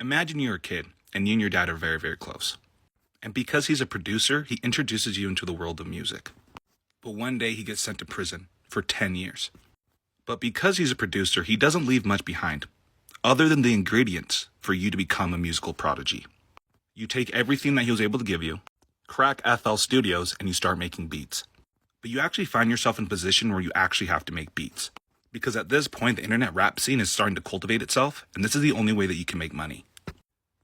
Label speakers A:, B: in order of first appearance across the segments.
A: Imagine you're a kid, and you and your dad are very, very close. And because he's a producer, he introduces you into the world of music. But one day he gets sent to prison for 10 years. But because he's a producer, he doesn't leave much behind, other than the ingredients for you to become a musical prodigy. You take everything that he was able to give you, crack FL Studios, and you start making beats. But you actually find yourself in a position where you actually have to make beats. Because at this point, the internet rap scene is starting to cultivate itself, and this is the only way that you can make money.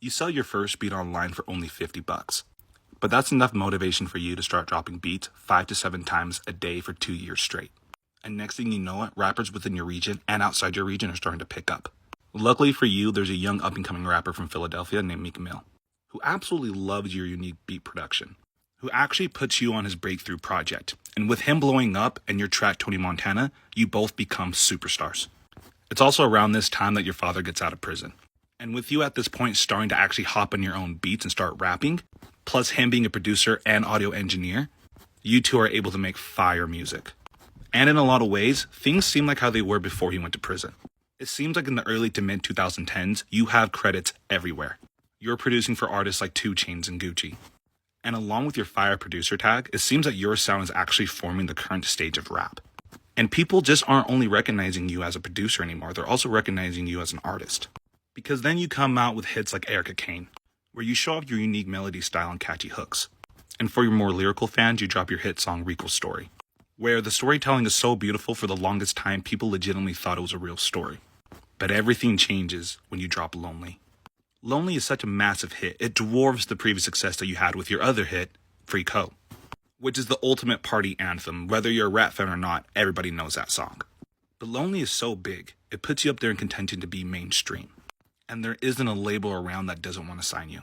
A: You sell your first beat online for only $50. But that's enough motivation for you to start dropping beats 5 to 7 times a day for 2 years straight. And next thing you know it, rappers within your region and outside your region are starting to pick up. Luckily for you, there's a young up-and-coming rapper from Philadelphia named Meek Mill, who absolutely loves your unique beat production, who actually puts you on his breakthrough project. And with him blowing up and your track Tony Montana, you both become superstars. It's also around this time that your father gets out of prison. And with you at this point starting to actually hop on your own beats and start rapping, plus him being a producer and audio engineer, you two are able to make fire music. And in a lot of ways, things seem like how they were before he went to prison. It seems like in the early to mid 2010s, you have credits everywhere. You're producing for artists like 2 Chainz and Gucci. And along with your fire producer tag, it seems that your sound is actually forming the current stage of rap. And people just aren't only recognizing you as a producer anymore, they're also recognizing you as an artist. Because then you come out with hits like Erica Kane, where you show off your unique melody style and catchy hooks. And for your more lyrical fans, you drop your hit song Rico's Story, where the storytelling is so beautiful for the longest time people legitimately thought it was a real story. But everything changes when you drop Lonely. Lonely is such a massive hit, it dwarfs the previous success that you had with your other hit, Freak Ho, which is the ultimate party anthem. Whether you're a rap fan or not, everybody knows that song. But Lonely is so big, it puts you up there in contention to be mainstream. And there isn't a label around that doesn't want to sign you.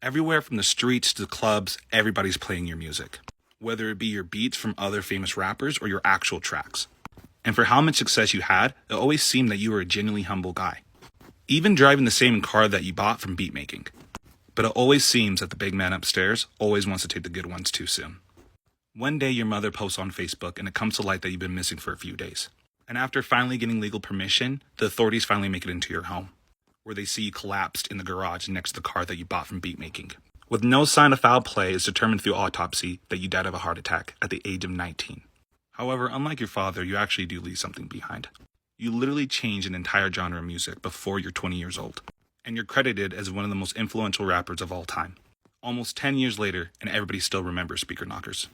A: Everywhere from the streets to the clubs, everybody's playing your music, whether it be your beats from other famous rappers or your actual tracks. And for how much success you had, it always seemed that you were a genuinely humble guy, even driving the same car that you bought from beat making. But it always seems that the big man upstairs always wants to take the good ones too soon. One day your mother posts on Facebook and it comes to light that you've been missing for a few days. And after finally getting legal permission, the authorities finally make it into your home, where they see you collapsed in the garage next to the car that you bought from beat making. With no sign of foul play, it's determined through autopsy that you died of a heart attack at the age of 19. However, unlike your father, you actually do leave something behind. You literally change an entire genre of music before you're 20 years old, and you're credited as one of the most influential rappers of all time. Almost 10 years later, and everybody still remembers Speaker Knockerz.